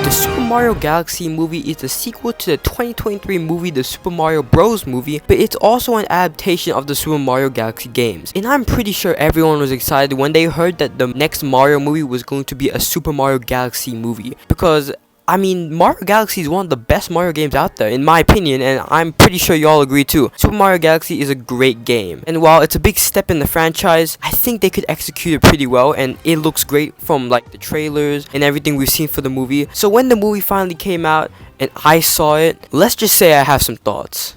The Super Mario Galaxy movie is a sequel to the 2023 movie The Super Mario Bros. Movie, but it's also an adaptation of the Super Mario Galaxy games. And I'm pretty sure everyone was excited when they heard that the next Mario movie was going to be a Super Mario Galaxy movie, because I mean, Mario Galaxy is one of the best Mario games out there, in my opinion, and I'm pretty sure y'all agree too. Super Mario Galaxy is a great game, and while it's a big step in the franchise, I think they could execute it pretty well, and it looks great from like the trailers and everything we've seen for the movie. So when the movie finally came out and I saw it, let's just say I have some thoughts.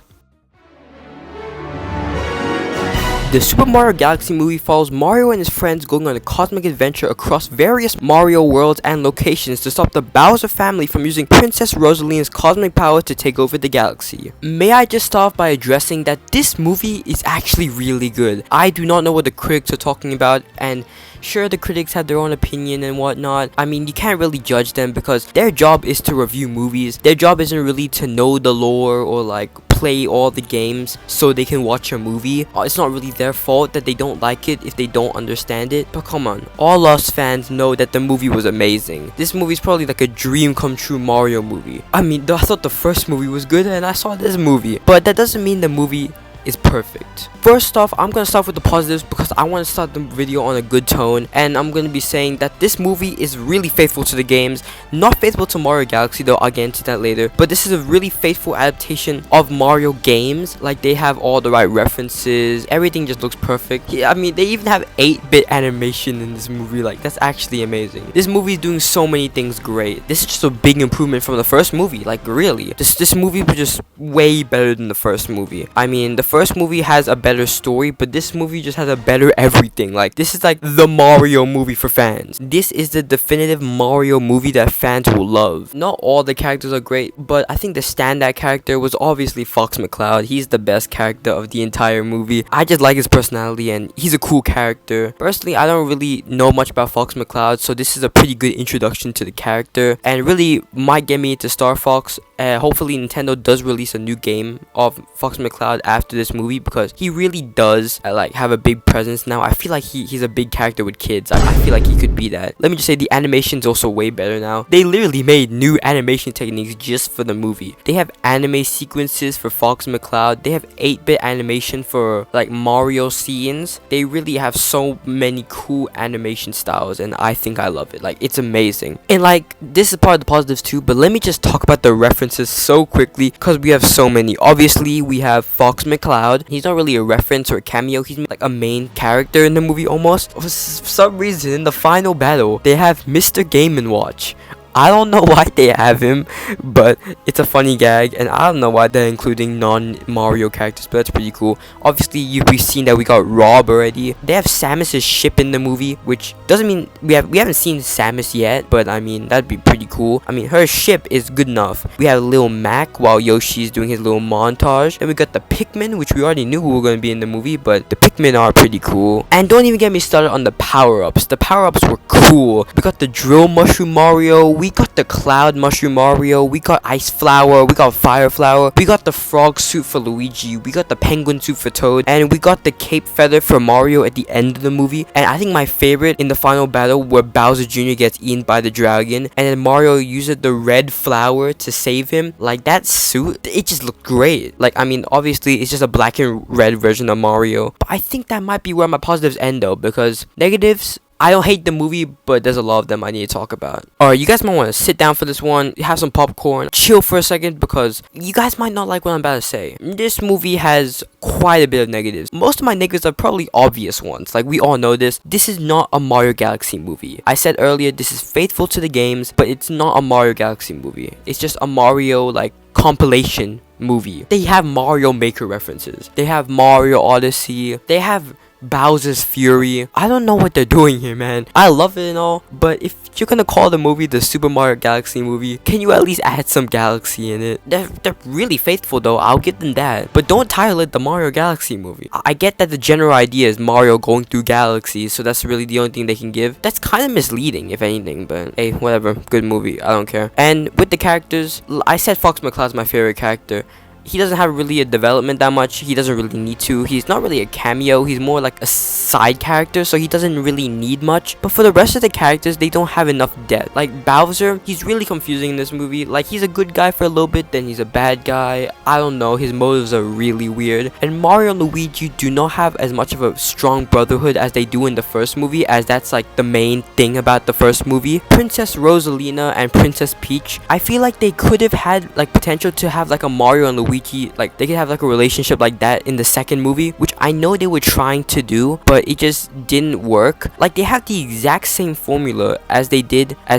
The Super Mario Galaxy movie follows Mario and his friends going on a cosmic adventure across various Mario worlds and locations to stop the Bowser family from using Princess Rosalina's cosmic power to take over the galaxy. May I just start off by addressing that this movie is actually really good. I do not know what the critics are talking about, and sure, the critics have their own opinion and whatnot. I mean, you can't really judge them because their job is to review movies. Their job isn't really to know the lore or like play all the games so they can watch a movie. It's not really their fault that they don't like it if they don't understand it. But come on, all us fans know that the movie was amazing. This movie is probably like a dream come true Mario movie. I mean, I thought the first movie was good and I saw this movie, but that doesn't mean the movie is perfect. First off, I'm gonna start with the positives because I want to start the video on a good tone, and I'm gonna be saying that this movie is really faithful to the games, not faithful to Mario Galaxy though, I'll get into that later, but this is a really faithful adaptation of Mario games. Like, they have all the right references, everything just looks perfect. Yeah, I mean, they even have 8-bit animation in this movie. Like, that's actually amazing. This movie is doing so many things great. This is just a big improvement from the first movie. Like, really, this movie was just way better than the first movie. I mean, the first movie has a better story, but this movie just has a better everything. Like, this is like the Mario movie for fans. This is the definitive Mario movie that fans will love. Not all the characters are great, but I think the standout character was obviously Fox McCloud. He's the best character of the entire movie. I just like his personality and he's a cool character. Personally, I don't really know much about Fox McCloud, so this is a pretty good introduction to the character and really might get me into Star Fox. Hopefully Nintendo does release a new game of Fox McCloud after this movie, because he really does like have a big presence now. I feel like he's a big character with kids. I feel like he could be that. Let me just say, the animation's also way better now. They literally made new animation techniques just for the movie. They have anime sequences for Fox McCloud. They have 8-bit animation for like Mario scenes. They really have so many cool animation styles, and I think I love it. Like, it's amazing. And like, this is part of the positives too, but let me just talk about the references so quickly because we have so many. Obviously, we have Fox McCloud. He's not really a reference or a cameo. He's like a main character in the movie almost. For some reason, in the final battle, they have Mr. Game & Watch. I don't know why they have him, but it's a funny gag, and I don't know why they're including non-Mario characters, but that's pretty cool. Obviously, we've seen that we got Rob already. They have Samus's ship in the movie, which doesn't mean we haven't seen Samus yet, but I mean, that'd be pretty cool. I mean, her ship is good enough. We have Lil Mac while Yoshi's doing his little montage. Then we got the Pikmin, which we already knew who were going to be in the movie, but the Pikmin are pretty cool. And don't even get me started on the power-ups. The power-ups were cool. We got the Drill Mushroom Mario, we got the Cloud Mushroom Mario, we got Ice Flower, we got Fire Flower, we got the Frog suit for Luigi, we got the Penguin suit for Toad, and we got the Cape Feather for Mario at the end of the movie. And I think my favorite in the final battle where Bowser Jr. gets eaten by the dragon, and then Mario uses the red flower to save him. Like, that suit, it just looked great. Like, I mean, obviously, it's just a black and red version of Mario, but I think that might be where my positives end though, because negatives, I don't hate the movie, but there's a lot of them I need to talk about. Alright, you guys might want to sit down for this one, have some popcorn, chill for a second, because you guys might not like what I'm about to say. This movie has quite a bit of negatives. Most of my negatives are probably obvious ones. Like, we all know this. This is not a Mario Galaxy movie. I said earlier, this is faithful to the games, but it's not a Mario Galaxy movie. It's just a Mario, like, compilation movie. They have Mario Maker references. They have Mario Odyssey. They have Bowser's Fury. I don't know what they're doing here, man. I love it and all, but if you're gonna call the movie the Super Mario Galaxy movie, can you at least add some Galaxy in it? They're really faithful though, I'll give them that, but don't title it the Mario Galaxy movie. I get that the general idea is Mario going through galaxies, so that's really the only thing they can give. That's kind of misleading, if anything, but hey, whatever. Good movie, I don't care. And with the characters, I said Fox McCloud's my favorite character. he doesn't have really a development that much. He doesn't really need to. He's not really a cameo. He's more like a side character, so he doesn't really need much. But for the rest of the characters, they don't have enough depth. Like Bowser, he's really confusing in this movie. Like, he's a good guy for a little bit, then he's a bad guy. I don't know, his motives are really weird. And Mario and Luigi do not have as much of a strong brotherhood as they do in the first movie, as that's like the main thing about the first movie. Princess Rosalina and Princess Peach, I feel like they could have had like potential to have like a Mario and Luigi, like they could have like a relationship like that in the second movie, which I know they were trying to do, but it just didn't work. Like, they have the exact same formula as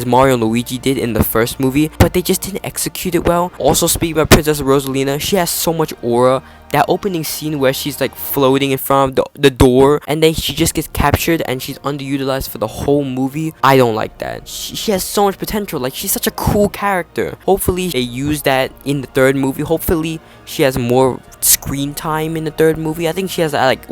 Mario and Luigi did in the first movie, but they just didn't execute it well. Also, speaking about Princess Rosalina, she has so much aura. That opening scene where she's like floating in front of the door, and then she just gets captured and she's underutilized for the whole movie, I don't like that. She has so much potential. Like, she's such a cool character. Hopefully they use that in the third movie. Hopefully she has more screen time in the third movie. I think she has like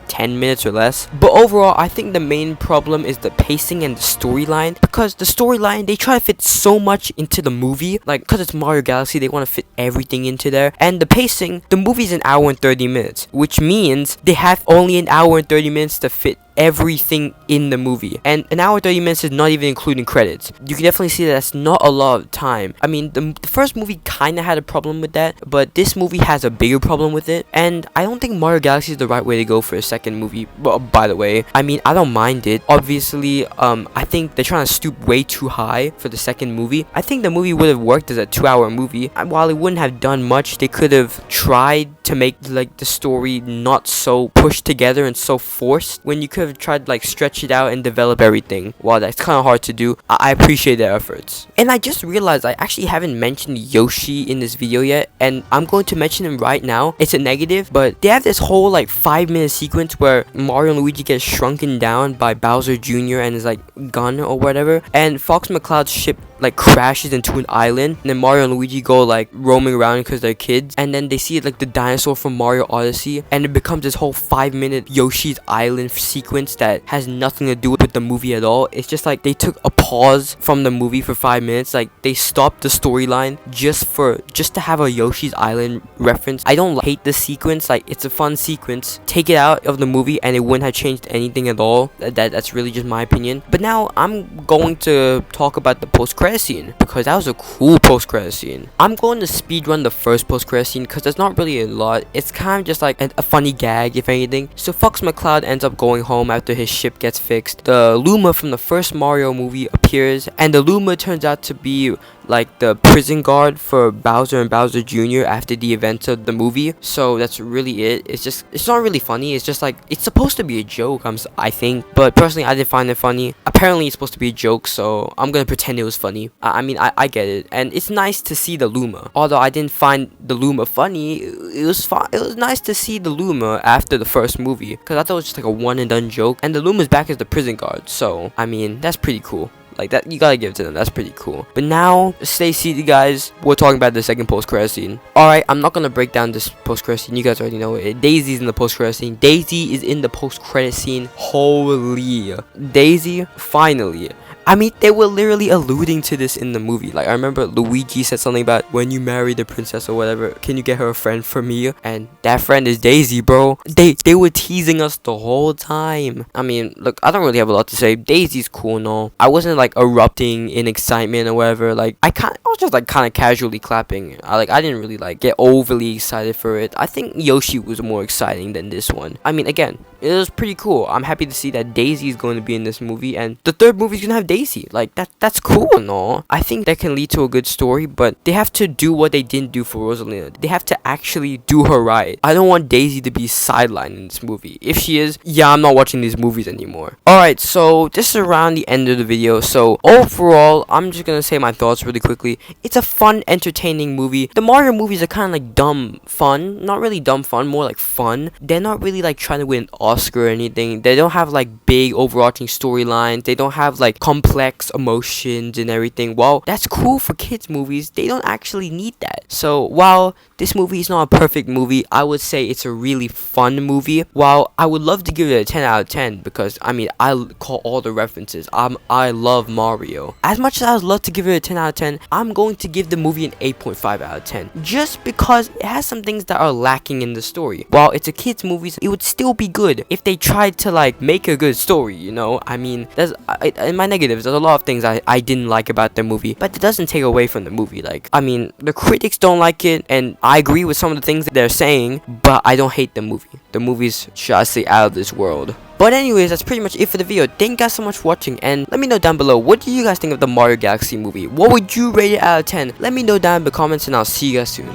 10 minutes or less. But overall, I think the main problem is the pacing and the storyline, because the storyline, they try to fit so much into the movie. Like, because it's Mario Galaxy, they want to fit everything into there. And the pacing, the movie's an hour and 30 minutes, which means they have only an hour and 30 minutes to fit everything in the movie, and an hour 30 minutes is not even including credits. You can definitely see that that's not a lot of time. I mean, the first movie kind of had a problem with that, but this movie has a bigger problem with it, and I don't think Mario Galaxy is the right way to go for a second movie. But by the way, I mean, I don't mind it. Obviously, I think they're trying to stoop way too high for the second movie. I think the movie would have worked as a 2-hour movie, and while it wouldn't have done much, they could have tried to make like the story not so pushed together and so forced, when you could have tried to like stretch it out and develop everything. While that's kind of hard to do, I appreciate their efforts. And I just realized I actually haven't mentioned Yoshi in this video yet, and I'm going to mention him right now. It's a negative, but they have this whole like 5-minute sequence where Mario and Luigi get shrunken down by Bowser Jr. and his like gun or whatever, and Fox McCloud's ship like crashes into an island, and then Mario and Luigi go like roaming around because they're kids, and then they see like the dinosaur from Mario Odyssey, and it becomes this whole 5-minute Yoshi's Island sequence that has nothing to do with the movie at all. It's just like they took a pause from the movie for 5 minutes, like they stopped the storyline just to have a Yoshi's Island reference. I don't hate the sequence, like it's a fun sequence. Take it out of the movie and it wouldn't have changed anything at all. That's really just my opinion. But now I'm going to talk about the post-credit scene, because that was a cool post-credit scene. I'm going to speedrun the first post-credit scene because there's not really a lot. It's kind of just like a funny gag, if anything. So Fox McCloud ends up going home after his ship gets fixed. The Luma from the first Mario movie appears, and the Luma turns out to be like the prison guard for Bowser and Bowser Jr. after the events of the movie. So that's really it. It's not really funny. It's just like, it's supposed to be a joke, I think, but personally I didn't find it funny. Apparently it's supposed to be a joke, so I'm gonna pretend it was funny. I mean, I get it, and it's nice to see the Luma. Although I didn't find the Luma funny, it was fun. It was nice to see the Luma after the first movie, because I thought it was just like a one and done joke, and the Luma's back as the prison guard, so I mean, that's pretty cool. Like, that, you gotta give it to them. That's pretty cool. But now, stay seated, guys. We're talking about the second post-credit scene. Alright, I'm not gonna break down this post-credit scene. You guys already know it. Daisy's in the post-credit scene. Daisy is in the post-credit scene. Holy. Daisy, finally. I mean, they were literally alluding to this in the movie. Like, I remember Luigi said something about, when you marry the princess or whatever, can you get her a friend for me? And that friend is Daisy, bro. They were teasing us the whole time. I mean, look, I don't really have a lot to say. Daisy's cool and all. I wasn't like erupting in excitement or whatever. Like, I was just like kind of casually clapping. I didn't really like get overly excited for it. I think Yoshi was more exciting than this one. I mean, again, it was pretty cool. I'm happy to see that Daisy is going to be in this movie, and the third movie is gonna have Daisy. Like, that's cool and all. I think that can lead to a good story, but they have to do what they didn't do for Rosalina. They have to actually do her right. I don't want Daisy to be sidelined in this movie. If she is, yeah, I'm not watching these movies anymore. Alright, so this is around the end of the video. So overall, I'm just gonna say my thoughts really quickly. It's a fun, entertaining movie. The Mario movies are kind of like dumb fun. Not really dumb fun, more like fun. They're not really like trying to win an Oscar or anything. They don't have like big overarching storylines. They don't have like complex emotions and everything. While that's cool for kids movies, they don't actually need that. So while this movie is not a perfect movie, I would say it's a really fun movie. While I would love to give it a 10 out of 10 because I mean I call all the references. I love Mario. As much as I would love to give it a 10 out of 10, I'm going to give the movie an 8.5 out of 10 just because it has some things that are lacking in the story. While it's a kids movie, it would still be good if they tried to like make a good story, you know? I mean, in my negatives, there's a lot of things I didn't like about the movie, but it doesn't take away from the movie. Like, I mean, the critics don't like it, and I agree with some of the things that they're saying, but I don't hate the movie. The movie's, should I say, out of this world. But anyways, that's pretty much it for the video. Thank you guys so much for watching, and let me know down below, what do you guys think of the Mario Galaxy movie? What would you rate it out of 10? Let me know down in the comments, and I'll see you guys soon.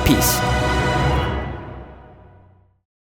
Peace.